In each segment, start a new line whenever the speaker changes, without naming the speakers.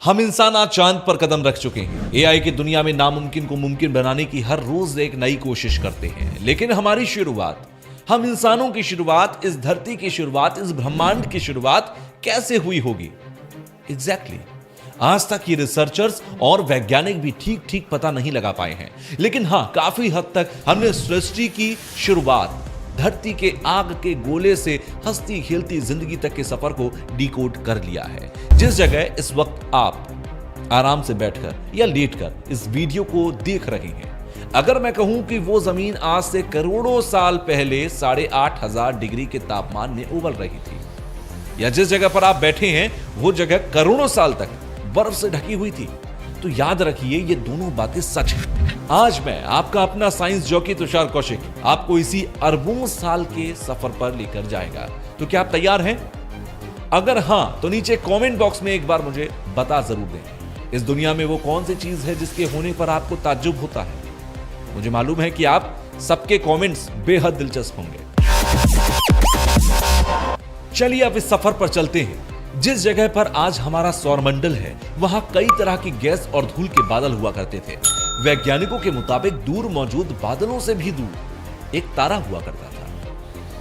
हम इंसान आज चांद पर कदम रख चुके हैं। एआई की दुनिया में नामुमकिन को मुमकिन बनाने की हर रोज एक नई कोशिश करते हैं, लेकिन हमारी शुरुआत, हम इंसानों की शुरुआत, इस धरती की शुरुआत, इस ब्रह्मांड की शुरुआत कैसे हुई होगी? एग्जैक्टली आज तक ये रिसर्चर्स और वैज्ञानिक भी ठीक ठीक पता नहीं लगा पाए हैं, लेकिन हां, काफी हद तक हमने सृष्टि की शुरुआत, धरती के आग के गोले से हंसती खेलती जिंदगी तक के सफर को डिकोड कर लिया है। जिस जगह इस वक्त आप आराम से बैठकर या लेटकर इस वीडियो को देख रहे हैं, अगर मैं कहूं कि वो जमीन आज से करोड़ों साल पहले 8,500 डिग्री के तापमान में उबल रही थी, या जिस जगह पर आप बैठे हैं वो जगह करोड़ों साल तक बर्फ से ढकी हुई थी, तो याद रखिए ये दोनों बातें सच हैं। आज मैं आपका अपना साइंस जॉकी तुषार कौशिक आपको इसी अरबों साल के सफर पर लेकर जाएगा। तो क्या आप तैयार हैं? अगर हां तो नीचे कमेंट बॉक्स में एक बार मुझे बता जरूर दें, इस दुनिया में वो कौन सी चीज है जिसके होने पर आपको ताज्जुब होता है। मुझे मालूम है कि आप सबके कमेंट्स बेहद दिलचस्प होंगे। चलिए अब इस सफर पर चलते हैं। जिस जगह पर आज हमारा सौरमंडल है, वहां कई तरह की गैस और धूल के बादल हुआ करते थे। वैज्ञानिकों के मुताबिक दूर मौजूद बादलों से भी दूर एक तारा हुआ करता था।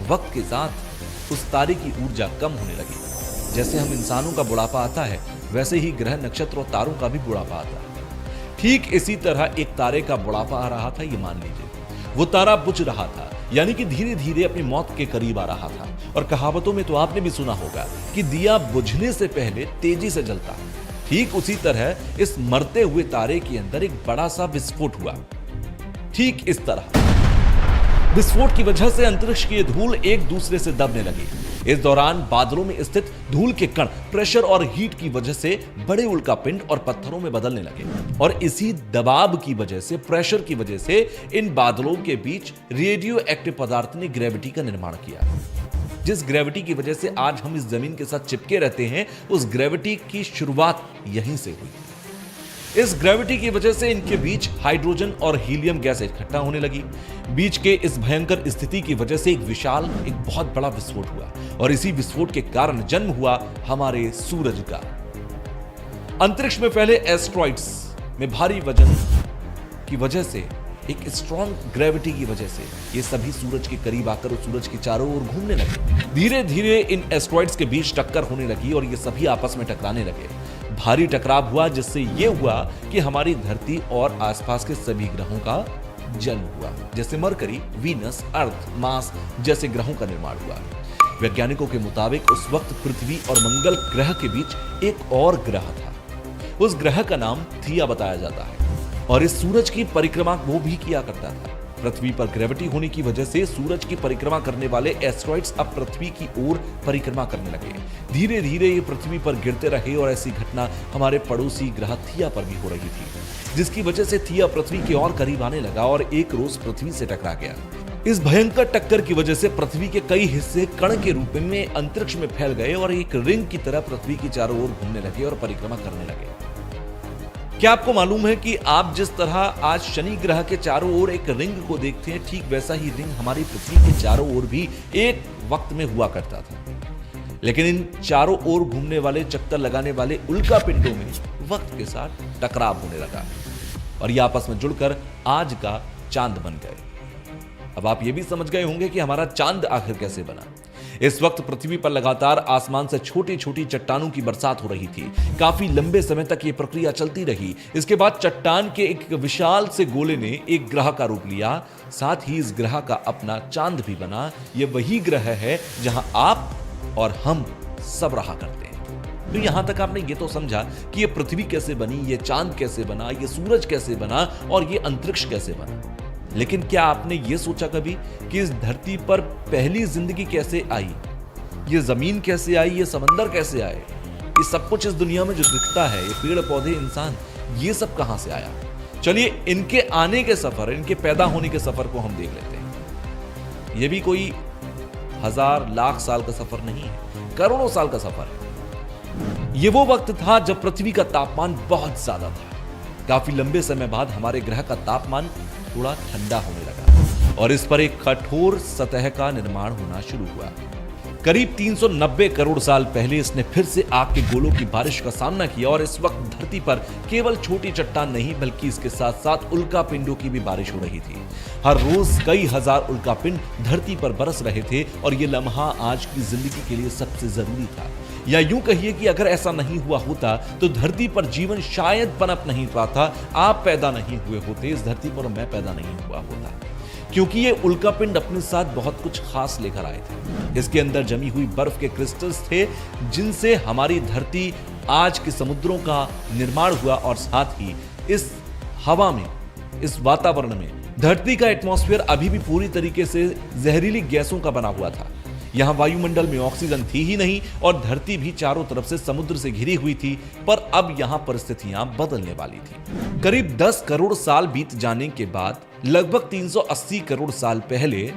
वक्त के साथ उस तारे की ऊर्जा कम होने लगी। जैसे हम इंसानों का बुढ़ापा आता है, वैसे ही ग्रह, नक्षत्र और तारों का भी बुढ़ापा आता है। ठीक इसी तरह एक तारे का बुढ़ापा आ रहा था, ये मान लीजिए। वो तारा बुझ रहा था, यानी कि धीरे धीरे अपनी मौत के करीब आ रहा था। और कहावतों में तो आपने भी सुना होगा कि दिया बुझने से पहले तेजी से जलता है। ठीक उसी तरह इस मरते हुए तारे के अंदर एक बड़ा सा विस्फोट हुआ। ठीक इस तरह विस्फोट की वजह से अंतरिक्ष की धूल एक दूसरे से दबने लगी। इस दौरान बादलों में स्थित धूल के कण प्रेशर और हीट की वजह से बड़े उल्कापिंड और पत्थरों में बदलने लगे, और इसी दबाव की वजह से, प्रेशर की वजह से इन बादलों के बीच रेडियो एक्टिव पदार्थ ने ग्रेविटी का निर्माण किया। जिस ग्रेविटी की वजह से आज हम इस जमीन के साथ चिपके रहते हैं, उस ग्रेविटी की शुरुआत यहीं से हुई। इस ग्रेविटी की वजह से इनके बीच हाइड्रोजन और हीलियम गैस इकट्ठा होने लगी। बीच के इस भयंकर स्थिति की वजह से एक बहुत बड़ा विस्फोट हुआ, और इसी विस्फोट के कारण जन्म हुआ हमारे सूरज का। अंतरिक्ष में फैले एस्ट्रॉइड्स में भारी वजन की वजह से, एक स्ट्रॉन्ग ग्रेविटी की वजह से ये सभी सूरज के करीब आकर उस सूरज के चारों ओर घूमने लगे। धीरे धीरे इन एस्ट्रॉइड्स के बीच टक्कर होने लगी और ये सभी आपस में टकराने लगे। भारी टकराव हुआ, जिससे ये हुआ कि हमारी धरती और आसपास के सभी ग्रहों का जन्म हुआ। जैसे मरकरी, वीनस, अर्थ, मार्स जैसे ग्रहों का निर्माण हुआ। वैज्ञानिकों के मुताबिक उस वक्त पृथ्वी और मंगल ग्रह के बीच एक और ग्रह था। उस ग्रह का नाम थिया बताया जाता है, और इस सूरज की परिक्रमा वो भी किया करता था। पृथ्वी पर ग्रेविटी होने की वजह से सूरज की परिक्रमा करने वाले एस्ट्रॉइड्स अब पृथ्वी की ओर परिक्रमा करने लगे। धीरे धीरे ये पृथ्वी पर गिरते रहे, और ऐसी घटना हमारे पड़ोसी ग्रह थिया पर भी हो रही थी, जिसकी वजह से थिया पृथ्वी के और करीब आने लगा और एक रोज पृथ्वी से टकरा गया। इस भयंकर टक्कर की वजह से पृथ्वी के कई हिस्से कण के रूप में अंतरिक्ष में फैल गए और एक रिंग की तरह पृथ्वी की चारों ओर घूमने लगे और परिक्रमा करने लगे। क्या आपको मालूम है कि आप जिस तरह आज शनि ग्रह के चारों ओर एक रिंग को देखते हैं, ठीक वैसा ही रिंग हमारी पृथ्वी के चारों ओर भी एक वक्त में हुआ करता था। लेकिन इन चारों ओर घूमने वाले, चक्कर लगाने वाले उल्का पिंडों में वक्त के साथ टकराव होने लगा, और ये आपस में जुड़कर आज का चांद बन गए। अब आप ये भी समझ गए होंगे कि हमारा चांद आखिर कैसे बना। इस वक्त पृथ्वी पर लगातार आसमान से छोटी छोटी चट्टानों की बरसात हो रही थी। काफी लंबे समय तक ये प्रक्रिया चलती रही। इसके बाद चट्टान के एक विशाल से गोले ने एक ग्रह का रूप लिया। साथ ही इस ग्रह का अपना चांद भी बना। ये वही ग्रह है जहां आप और हम सब रहा करते हैं। तो यहां तक आपने ये तो समझा कि ये पृथ्वी कैसे बनी, ये चांद कैसे बना, ये सूरज कैसे बना और ये अंतरिक्ष कैसे बना। लेकिन क्या आपने ये सोचा कभी कि इस धरती पर पहली जिंदगी कैसे आई? ये जमीन कैसे आई? ये समंदर कैसे आए? ये सब कुछ इस दुनिया में जो दिखता है, ये पेड़ पौधे, इंसान, ये सब कहां से आया? चलिए इनके आने के सफर, इनके पैदा होने के सफर को हम देख लेते हैं। ये भी कोई 1000 लाख साल का सफर नहीं है, करोड़ों साल का सफर है। ये वो वक्त था जब पृथ्वी का तापमान बहुत ज्यादा था। काफी लंबे समय बाद हमारे ग्रह का तापमान थोड़ा ठंडा होने लगा, और इस पर एक कठोर सतह का निर्माण होना शुरू हुआ। करीब 390 करोड़ साल पहले इसने फिर से आग के गोलों की बारिश का सामना किया और इस वक्त धरती पर केवल छोटी चट्टान नहीं बल्कि इसके साथ साथ उल्कापिंडों की भी बारिश हो रही थी। हर रोज कई हजार उल्कापिंड धरती पर बरस रहे थे और ये लम्हा आज की जिंदगी के लिए सबसे जरूरी था। या यूं कहिए कि अगर ऐसा नहीं हुआ होता तो धरती पर जीवन शायद पनप नहीं पाता, आप पैदा नहीं हुए होते इस धरती पर, मैं पैदा नहीं हुआ होता। क्योंकि ये उल्कापिंड अपने साथ बहुत कुछ खास लेकर आए थे। इसके अंदर जमी हुई बर्फ के क्रिस्टल्स थे जिनसे हमारी धरती आज के समुद्रों का निर्माण हुआ और साथ ही इस हवा में, इस वातावरण में धरती का एटमॉस्फेयर अभी भी पूरी तरीके से जहरीली गैसों का बना हुआ था। यहां वायुमंडल में ऑक्सीजन थी ही नहीं और धरती भी चारों तरफ से समुद्र से घिरी हुई थी, पर अब यहां परिस्थितियां बदलने वाली थी। करीब 10 करोड़ साल बीत जाने के बाद लगभग 380 करोड़ साल पहले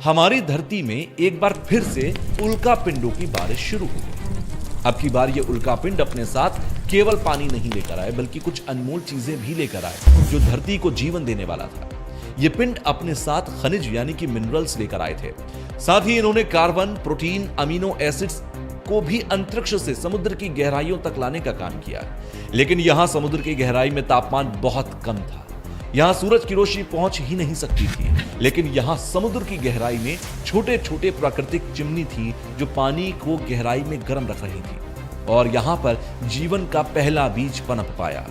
हमारी धरती में एक बार फिर से उल्कापिंडों की बारिश शुरू हो गई। अब की बार ये उल्कापिंड अपने साथ केवल पानी नहीं लेकर आए बल्कि कुछ अनमोल चीजें भी लेकर आए जो धरती को जीवन देने वाला था। ये पिंड अपने साथ खनिज यानी कि मिनरल्स लेकर आए थे। साथ ही इन्होंने कार्बन, प्रोटीन, अमीनो एसिड्स को भी अंतरिक्ष से समुद्र की गहराइयों तक लाने का काम किया। लेकिन यहां समुद्र की गहराई में तापमान बहुत कम था। यहां सूरज की रोशनी पहुंच ही नहीं सकती थी। लेकिन यहां समुद्र की गहराई में छोटे छोटे प्राकृतिक चिमनी थी जो पानी को गहराई में गर्म रख रही थी और यहां पर जीवन का पहला बीज पनप पाया।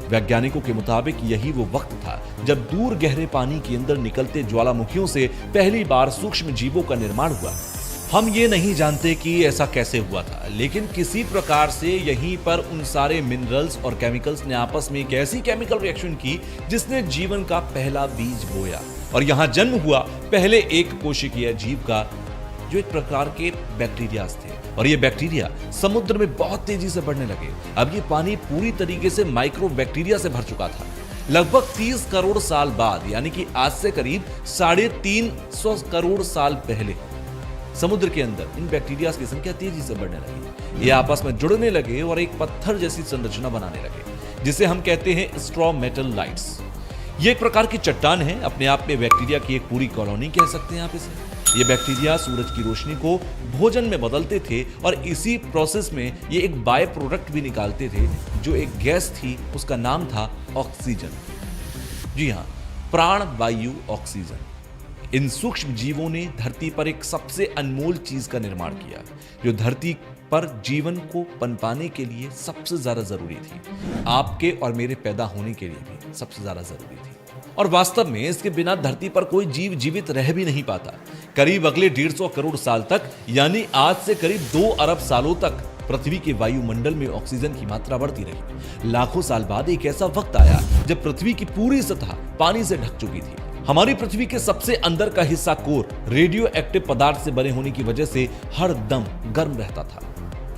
वैज्ञानिकों के मुताबिक यही वो वक्त था जब दूर गहरे पानी के अंदर निकलते ज्वालामुखियों से पहली बार सूक्ष्म जीवों का निर्माण हुआ। हम ये नहीं जानते कि ऐसा कैसे हुआ था, लेकिन किसी प्रकार से यहीं पर उन सारे मिनरल्स और केमिकल्स ने आपस में एक ऐसी केमिकल रिएक्शन की जिसने जीवन का पहला बीज बोया और यहां जन्म हुआ पहले एक कोशिकीय जीव का जो एक प्रकार के बैक्टीरिया थे। और ये बैक्टीरिया समुद्र में बहुत तेजी से बढ़ने लगे। अब ये पानी पूरी तरीके से माइक्रो बैक्टीरिया से भर चुका था। लगभग 30 करोड़ साल बाद यानी कि आज से करीब 350 करोड़ साल पहले समुद्र के अंदर इन बैक्टीरिया की संख्या तेजी से बढ़ने लगी। ये आपस में जुड़ने लगे और एक पत्थर जैसी संरचना बनाने लगे जिसे हम कहते हैं स्ट्रोमेटलाइट्स। ये एक प्रकार की चट्टान है, अपने आप में बैक्टीरिया की एक पूरी कॉलोनी कह सकते हैं आप इसे। ये बैक्टीरिया सूरज की रोशनी को भोजन में बदलते थे और इसी प्रोसेस में ये एक बाय प्रोडक्ट भी निकालते थे जो एक गैस थी, उसका नाम था ऑक्सीजन। जी हाँ, प्राण वायु ऑक्सीजन। इन सूक्ष्म जीवों ने धरती पर एक सबसे अनमोल चीज का निर्माण किया जो धरती पर जीवन को पनपाने के लिए सबसे ज्यादा जरूरी थी, आपके और मेरे पैदा होने के लिए भी सबसे ज्यादा जरूरी थी। और वास्तव में इसके बिना धरती पर कोई जीव जीवित रह भी नहीं पाता। करीब अगले 150 करोड़ साल तक यानी आज से करीब 2 अरब सालों तक पृथ्वी के वायुमंडल में ऑक्सीजन की मात्रा बढ़ती रही। लाखों साल बाद एक ऐसा वक्त आया जब पृथ्वी की पूरी सतह पानी से ढक चुकी थी। हमारी पृथ्वी के सबसे अंदर का हिस्सा कोर रेडियो एक्टिव पदार्थ से बने होने की वजह से हर दम गर्म रहता था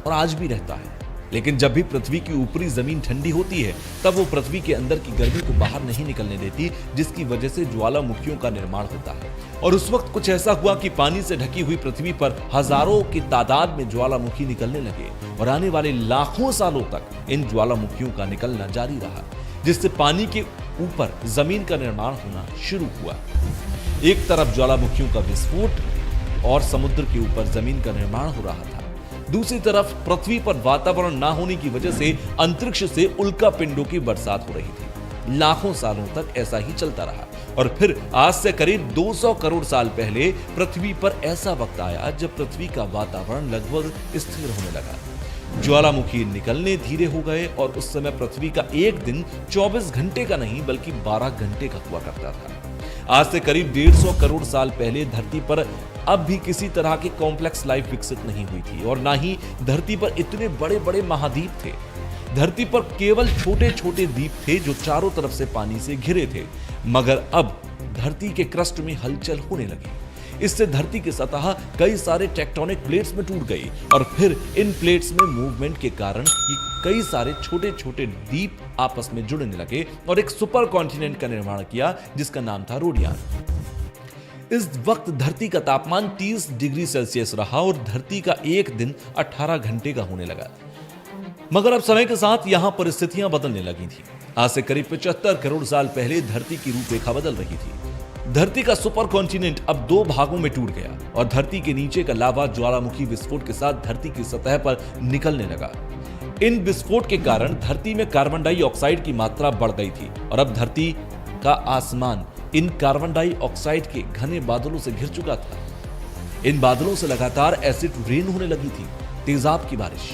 और आज भी रहता है। लेकिन जब भी पृथ्वी की ऊपरी जमीन ठंडी होती है तब वो पृथ्वी के अंदर की गर्मी को बाहर नहीं निकलने देती, जिसकी वजह से ज्वालामुखियों का निर्माण होता है। और उस वक्त कुछ ऐसा हुआ कि पानी से ढकी हुई पृथ्वी पर हजारों की तादाद में ज्वालामुखी निकलने लगे और आने वाले लाखों सालों तक इन ज्वालामुखियों का निकलना जारी रहा, जिससे पानी के ऊपर जमीन का निर्माण होना शुरू हुआ। एक तरफ ज्वालामुखियों का विस्फोट और समुद्र के ऊपर जमीन का निर्माण हो रहा था, दूसरी तरफ पृथ्वी पर वातावरण ना होने की वजह से अंतरिक्ष से उल्कापिंडों की बरसात हो रही थी। लाखों सालों तक ऐसा ही चलता रहा और फिर आज से करीब 200 करोड़ साल पहले पृथ्वी पर ऐसा वक्त आया जब पृथ्वी का वातावरण लगभग स्थिर होने लगा। ज्वालामुखी निकलने धीरे हो गए और उस समय पृथ्वी का एक दिन 24 घंटे का नहीं बल्कि 12 घंटे का हुआ करता था। आज से करीब 150 करोड़ साल पहले धरती पर अब भी किसी तरह की कॉम्प्लेक्स लाइफ विकसित नहीं हुई थी और ना ही धरती पर इतने बड़े बड़े महाद्वीप थे। धरती पर केवल छोटे छोटे द्वीप थे जो चारों तरफ से पानी से घिरे थे। मगर अब धरती के क्रस्ट में हलचल होने लगी। इससे धरती की सतह कई सारे टेक्टोनिक प्लेट्स में टूट गई और फिर इन प्लेट्स में मूवमेंट के कारण कई सारे छोटे छोटे द्वीप आपस में जुड़ने लगे और एक सुपर कॉन्टिनेंट का निर्माण किया जिसका नाम था रोडियान। इस वक्त धरती का तापमान 30 डिग्री सेल्सियस रहा और धरती का एक दिन 18 घंटे का होने लगा। मगर अब समय के साथ यहां परिस्थितियां बदलने लगी थी। आज से करीब 75 करोड़ साल पहले धरती की रूपरेखा बदल रही थी। धरती का सुपर कॉन्टिनेंट अब दो भागों में टूट गया और धरती के नीचे का लावा ज्वालामुखी विस्फोट के साथ धरती की सतह पर निकलने लगा। इन विस्फोट के कारण धरती में कार्बन डाइऑक्साइड की मात्रा बढ़ गई थी और अब धरती का आसमान इन कार्बन डाइऑक्साइड के घने बादलों से घिर चुका था। इन बादलों से लगातार एसिड रेन होने लगी थी, तेजाब की बारिश।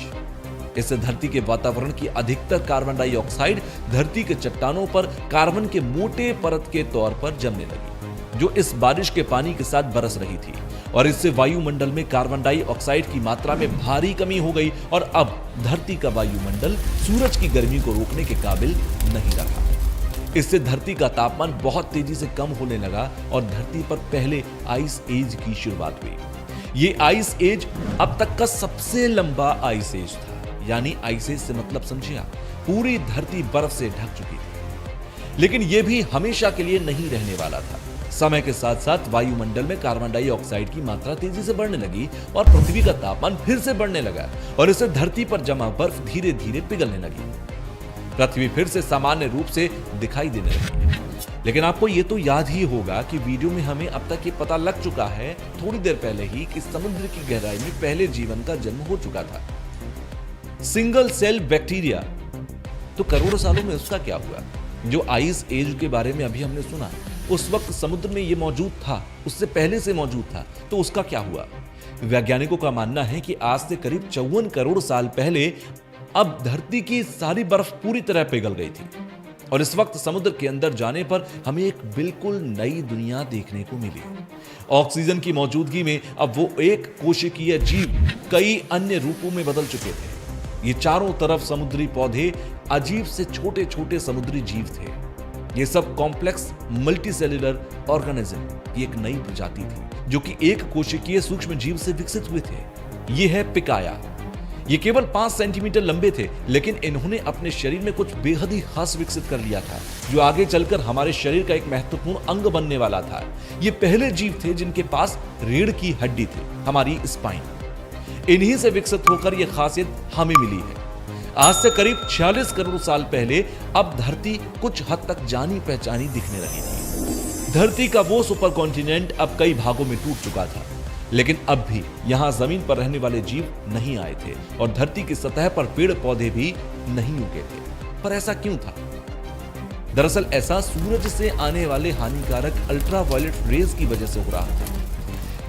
इससे धरती के वातावरण की अधिकतर कार्बन डाइऑक्साइड धरती के चट्टानों पर कार्बन के मोटे परत के तौर पर जमने लगी, जो इस बारिश के पानी के साथ बरस रही थी और इससे वायुमंडल में कार्बन डाइऑक्साइड की मात्रा में भारी कमी हो गई और अब धरती का वायुमंडल सूरज की गर्मी को रोकने के काबिल नहीं रहा। इससे धरती का तापमान बहुत तेजी से कम होने लगा और धरती पर पहले आइस एज की शुरुआत हुई। ये आइस एज अब तक का सबसे लंबा आइस एज था, यानी आइस एज से मतलब समझिए आप, पूरी धरती बर्फ से ढक चुकी थी। लेकिन यह भी हमेशा के लिए नहीं रहने वाला था। समय के साथ साथ वायुमंडल में कार्बन डाइऑक्साइड की मात्रा तेजी से बढ़ने लगी और पृथ्वी का तापमान फिर से बढ़ने लगा और इससे धरती पर जमा बर्फ धीरे धीरे पिघलने लगी। पृथ्वी फिर से सामान्य रूप से दिखाई देने लगी। लेकिन आपको यह तो याद ही होगा कि वीडियो में हमें अब तक ये पता लग चुका है थोड़ी देर पहले ही कि समुद्र की गहराई में पहले जीवन का जन्म हो चुका था। सिंगल सेल बैक्टीरिया, तो करोड़ों सालों में उसका क्या हुआ? जो आइस एज के बारे में अभी हमने सुना, उस वक्त समुद्र में ये मौजूद था, उससे पहले से मौजूद था, तो उसका क्या हुआ? वैज्ञानिकों का मानना है कि आज से करीब 54 करोड़ साल पहले अब धरती की सारी बर्फ पूरी तरह पिघल गई थी और इस वक्त समुद्र के अंदर जाने पर हमें एक बिल्कुल नई दुनिया देखने को मिली। ऑक्सीजन की मौजूदगी में अब वो एक कोशिकीय जीव कई अन्य रूपों में बदल चुके थे। ये चारों तरफ समुद्री पौधे अजीब से छोटे छोटे समुद्री जीव थे। ये सब कॉम्प्लेक्स मल्टीसेल्युलर ऑर्गेनिज्म की एक नई प्रजाति थी जो कि एक कोशिकीय सूक्ष्म जीव से विकसित हुए थे। ये है पिकाया। ये केवल 5 सेंटीमीटर लंबे थे, लेकिन इन्होंने अपने शरीर में कुछ बेहद ही खास विकसित कर लिया था जो आगे चलकर हमारे शरीर का एक महत्वपूर्ण अंग बनने वाला था। ये पहले जीव थे जिनके पास रीढ़ की हड्डी थी, हमारी स्पाइन। इन्हीं से विकसित होकर यह खासियत हमें मिली है। आज से करीब 46 करोड़ साल पहले अब धरती कुछ हद तक जानी पहचानी दिखने लगी थी। धरती का वो सुपर कॉन्टिनेंट अब कई भागों में टूट चुका था, लेकिन अब भी यहां जमीन पर रहने वाले जीव नहीं आए थे और धरती की सतह पर पेड़ पौधे भी नहीं उगे थे। पर ऐसा क्यों था? दरअसल ऐसा सूरज से आने वाले हानिकारक अल्ट्रावायलेट रेज की वजह से हो रहा था।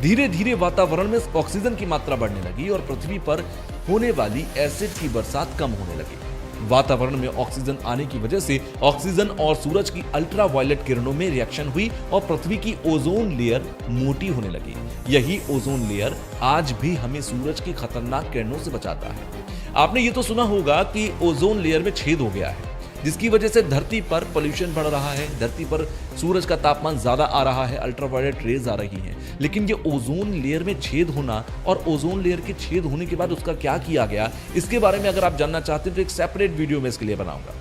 धीरे धीरे वातावरण में ऑक्सीजन की मात्रा बढ़ने लगी और पृथ्वी पर होने वाली एसिड की बरसात कम होने लगी। वातावरण में ऑक्सीजन आने की वजह से ऑक्सीजन और सूरज की अल्ट्रावायलेट किरणों में रिएक्शन हुई और पृथ्वी की ओजोन लेयर मोटी होने लगी। यही ओजोन लेयर आज भी हमें सूरज की खतरनाक किरणों से बचाता है। आपने ये तो सुना होगा कि ओजोन लेयर में छेद हो गया है, जिसकी वजह से धरती पर पोल्यूशन बढ़ रहा है, धरती पर सूरज का तापमान ज्यादा आ रहा है, अल्ट्रावायलेट रेज आ रही हैं। लेकिन ये ओजोन लेयर में छेद होना और ओजोन लेयर के छेद होने के बाद उसका क्या किया गया, इसके बारे में अगर आप जानना चाहते हैं तो एक सेपरेट वीडियो में इसके लिए बनाऊंगा।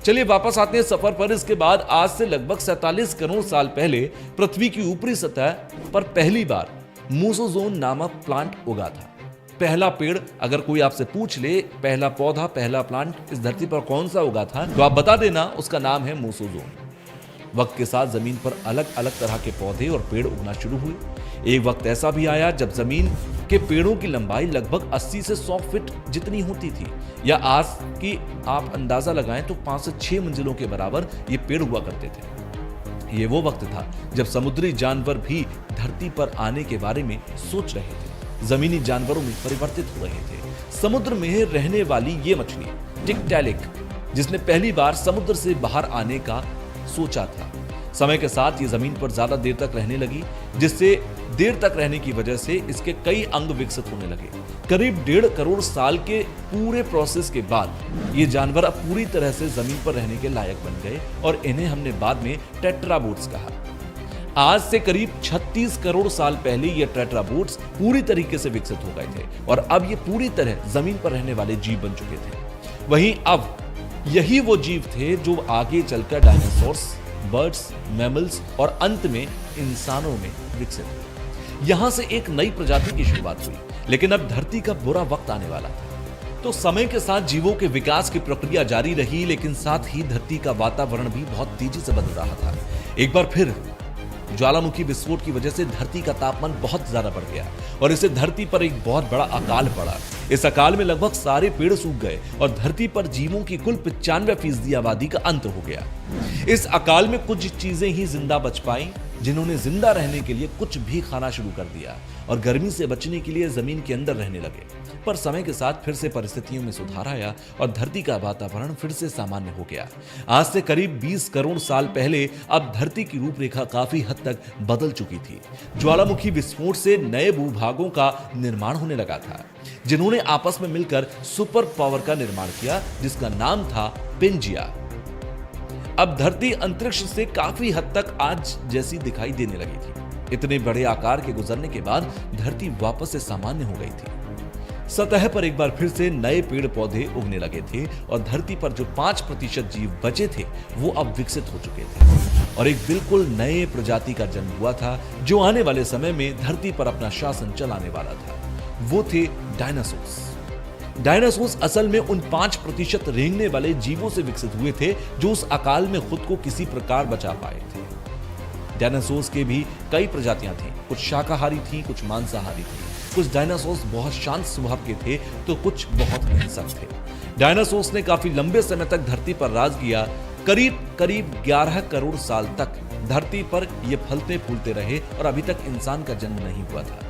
चलिए वापस आते हैं सफर पर। इसके बाद आज से लगभग 47 करोड़ साल पहले पृथ्वी की ऊपरी सतह पर पहली बार मोसोजोन नामक प्लांट उगा था। पहला पेड़, अगर कोई आपसे पूछ ले पहला पौधा, पहला प्लांट इस धरती पर कौन सा उगा था, तो आप बता देना उसका नाम है मोसोजोन। वक्त के साथ जमीन पर अलग अलग तरह के पौधे और पेड़ उगना शुरू हुए। एक वक्त ऐसा भी आया जब जमीन के पेड़ों की लंबाई लगभग 80 से 100 फीट जितनी होती थी, या आज की आप अंदाजा लगाएं तो 5 से 6 मंजिलों के बराबर ये पेड़ हुआ करते थे। ये वो वक्त था जब समुद्री जानवर भी धरती पर आने के बारे में सोच रहे थे, जमीनी जानवरों में परिवर्तित हो रहे थे। समुद्र में रहने वाली ये मछली टिकटैलिक, जिसने पहली बार समुद्र से बाहर आने का सोचा था, समय के साथ ये जमीन पर ज्यादा देर तक रहने लगी, जिससे देर तक रहने की वजह से इसके कई अंग विकसित होने लगे। करीब 1.5 करोड़ साल के पूरे प्रोसेस के बाद ये जानवर अब पूरी तरह से जमीन पर रहने के लायक बन गए और इन्हें हमने बाद में टेट्राबोट्स कहा। आज से करीब 36 करोड़ साल पहले ये टेट्राबोट्स पूरी तरीके से विकसित हो गए थे और अब ये पूरी तरह जमीन पर रहने वाले जीव बन चुके थे। वहीं अब यही वो जीव थे जो आगे चलकर डायनासोर्स, बर्ड्स, मैमल्स और अंत में इंसानों में विकसित हुए। यहां से एक नई प्रजाति की शुरुआत हुई, लेकिन अब धरती का बुरा वक्त आने वाला था। तो समय के साथ जीवों के विकास की प्रक्रिया जारी रही, लेकिन साथ ही धरती का वातावरण भी बहुत तेजी से बदल रहा था। एक बार फिर ज्वालामुखी विस्फोट की वजह से धरती का तापमान बहुत ज्यादा बढ़ गया और इससे धरती पर एक बहुत बड़ा अकाल पड़ा। इस अकाल में लगभग सारे पेड़ सूख गए और धरती पर जीवों की कुल 95% आबादी का अंत हो गया। इस अकाल में कुछ चीजें ही जिंदा बच पाई, जिन्होंने जिंदा रहने के लिए कुछ भी खाना शुरू कर दिया और गर्मी से बचने के लिए जमीन के अंदर रहने लगे। पर समय के साथ फिर से परिस्थितियों में सुधार आया और धरती का वातावरण फिर से सामान्य हो गया। आज से करीब 20 करोड़ साल पहले अब धरती की रूपरेखा काफी हद तक बदल चुकी थी। ज्वालामुखी विस्फोट से नए भूभागों का निर्माण होने लगा था, जिन्होंने आपस में मिलकर सुपर पावर का निर्माण किया, जिसका नाम था पेंजिया। अब धरती अंतरिक्ष से काफी हद तक आज जैसी दिखाई देने लगी थी। इतने बड़े आकार के गुजरने के बाद धरती वापस से सामान्य हो गई थी। सतह पर एक बार फिर से नए पेड़ पौधे उगने लगे थे और धरती पर जो 5% जीव बचे थे वो अब विकसित हो चुके थे और एक बिल्कुल नए प्रजाति का जन्म हुआ था, जो आने वाले समय में धरती पर अपना शासन चलाने वाला था। वो थे डायनासोर्स। डायनासोर्स असल में उन 5% रेंगने वाले जीवों से विकसित हुए थे जो उस अकाल में खुद को किसी प्रकार बचा पाए थे। डायनासोर्स के भी कई प्रजातियां थीं, कुछ शाकाहारी थीं, कुछ मांसाहारी थीं। कुछ डायनासोर्स बहुत शांत स्वभाव के थे तो कुछ बहुत हिंसक थे। डायनासोर्स ने काफी लंबे समय तक धरती पर राज किया। करीब 11 करोड़ साल तक धरती पर ये फलते फूलते रहे और अभी तक इंसान का जन्म नहीं हुआ था।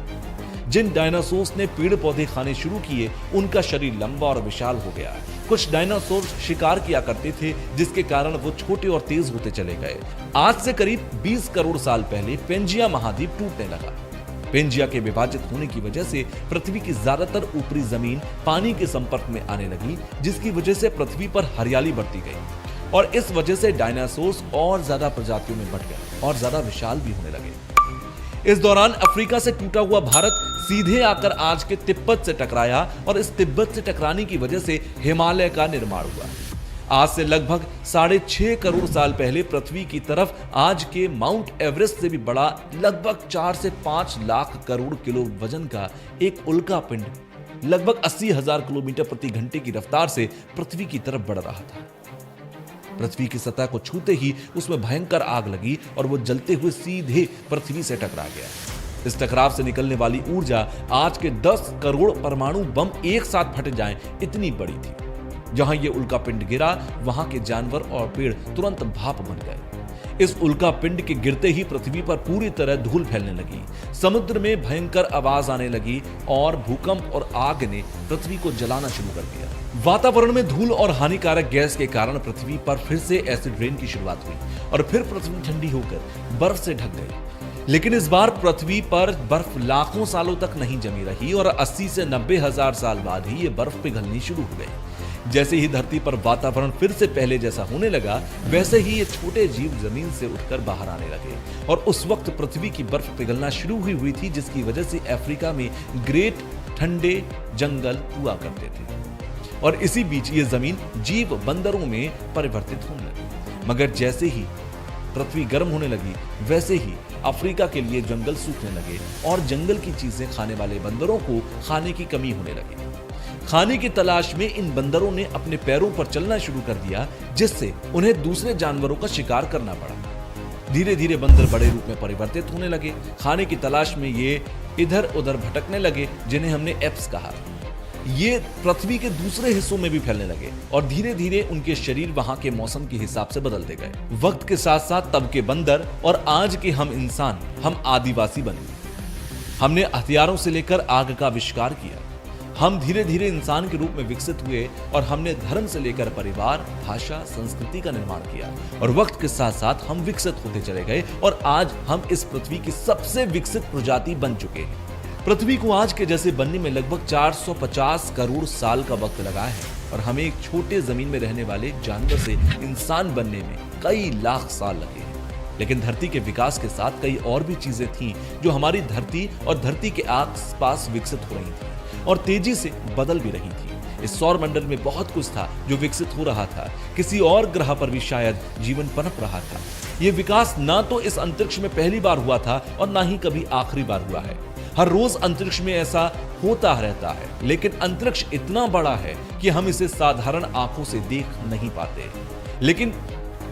जिन डायनासोर्स ने पेड़ पौधे खाने शुरू किए, उनका शरीर लंबा और विशाल हो गया। कुछ डायनासोर्स शिकार किया करते थे, जिसके कारण वो छोटे और तेज होते चले गए। आज से करीब 20 करोड़ साल पहले पेंजिया महाद्वीप टूटने लगा। पेंजिया के विभाजित होने की वजह से पृथ्वी की ज्यादातर ऊपरी जमीन पानी के संपर्क में आने लगी, जिसकी वजह से पृथ्वी पर हरियाली बढ़ती गई और इस वजह से डायनासोर्स और ज्यादा प्रजातियों में बढ़ गए और ज्यादा विशाल भी होने लगे। इस दौरान अफ्रीका से टूटा हुआ भारत सीधे आकर आज के तिब्बत से टकराया और इस तिब्बत से टकराने की वजह से हिमालय का निर्माण हुआ। आज से लगभग 6.5 करोड़ साल पहले पृथ्वी की तरफ आज के माउंट एवरेस्ट से भी बड़ा लगभग 4 से 5 लाख करोड़ किलो वजन का एक उल्का पिंड लगभग 80,000 किलोमीटर प्रति घंटे की रफ्तार से पृथ्वी की तरफ बढ़ रहा था। पृथ्वी की सतह को छूते ही उसमें भयंकर आग लगी और वो जलते हुए सीधे पृथ्वी से टकरा गया। इस टकराव से निकलने वाली ऊर्जा आज के 10 करोड़ परमाणु बम एक साथ फट जाएं इतनी बड़ी थी। जहां ये उल्का पिंड गिरा, वहां के जानवर और पेड़ तुरंत भाप बन गए। इस उल्का पिंड के गिरते ही पृथ्वी पर पूरी तरह धूल फैलने लगी, समुद्र में भयंकर आवाज आने लगी और भूकंप और आग ने पृथ्वी को जलाना शुरू कर दिया। वातावरण में धूल और हानिकारक गैस के कारण पृथ्वी पर फिर से एसिड रेन की शुरुआत हुई और फिर पृथ्वी ठंडी होकर बर्फ से ढक गई। लेकिन इस बार पृथ्वी पर बर्फ लाखों सालों तक नहीं जमी रही और 80 से 90 हजार साल बाद ही ये बर्फ पिघलनी शुरू हो गई। जैसे ही धरती पर वातावरण फिर से पहले जैसा होने लगा, वैसे ही ये छोटे जीव जमीन से उठकर बाहर आने लगे और उस वक्त पृथ्वी की बर्फ पिघलना शुरू हुई थी, जिसकी वजह से अफ्रीका में ग्रेट ठंडे जंगल हुआ करते थे और इसी बीच ये जमीन जीव बंदरों में परिवर्तित होने लगी। मगर जैसे ही पृथ्वी गर्म होने लगी, वैसे ही अफ्रीका के लिए जंगल सूखने लगे और जंगल की चीजें खाने वाले बंदरों को खाने की कमी होने लगी। खाने की तलाश में इन बंदरों ने अपने पैरों पर चलना शुरू कर दिया, जिससे उन्हें दूसरे जानवरों का शिकार करना पड़ा। धीरे धीरे बंदर बड़े रूप में परिवर्तित होने लगे। खाने की तलाश में ये इधर उधर भटकने लगे, जिन्हें हमने एप्स कहा। ये पृथ्वी के दूसरे हिस्सों में भी फैलने लगे और धीरे धीरे उनके शरीर वहां के मौसम के हिसाब से बदलते गए। वक्त के साथ साथ तब के बंदर और आज के हम इंसान, हम आदिवासी बने। हमने हथियारों से लेकर आग का आविष्कार किया। हम धीरे धीरे इंसान के रूप में विकसित हुए और हमने धर्म से लेकर परिवार, भाषा, संस्कृति का निर्माण किया और वक्त के साथ साथ हम विकसित होते चले गए और आज हम इस पृथ्वी की सबसे विकसित प्रजाति बन चुके हैं। पृथ्वी को आज के जैसे बनने में लगभग 450 करोड़ साल का वक्त लगा है और हमें एक छोटे जमीन में रहने वाले जानवर से इंसान बनने में कई लाख साल लगे हैं। लेकिन धरती के विकास के साथ कई और भी चीजें थीं जो हमारी धरती और धरती के आसपास विकसित हो रही थी और तेजी से बदल भी रही थी। इस सौर मंडल में बहुत कुछ था जो विकसित हो रहा था। किसी और ग्रह पर भी शायद जीवन पनप रहा था। यह विकास ना तो इस अंतरिक्ष में पहली बार हुआ था और ना ही कभी आखिरी बार हुआ है। हर रोज अंतरिक्ष में ऐसा होता रहता है, लेकिन अंतरिक्ष इतना बड़ा है कि हम इसे साधारण आंखों से देख नहीं पाते। लेकिन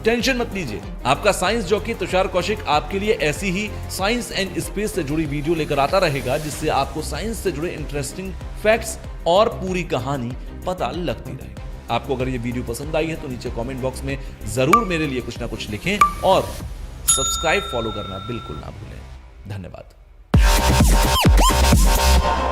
टेंशन मत लीजिए, आपका साइंस जॉकी तुषार कौशिक आपके लिए ऐसी ही साइंस एंड स्पेस से जुड़ी वीडियो लेकर आता रहेगा, जिससे आपको साइंस से जुड़े इंटरेस्टिंग फैक्ट्स और पूरी कहानी पता लगती रहेगी। आपको अगर ये वीडियो पसंद आई है तो नीचे कमेंट बॉक्स में जरूर मेरे लिए कुछ ना कुछ लिखें और सब्सक्राइब फॉलो करना बिल्कुल ना भूलें। धन्यवाद।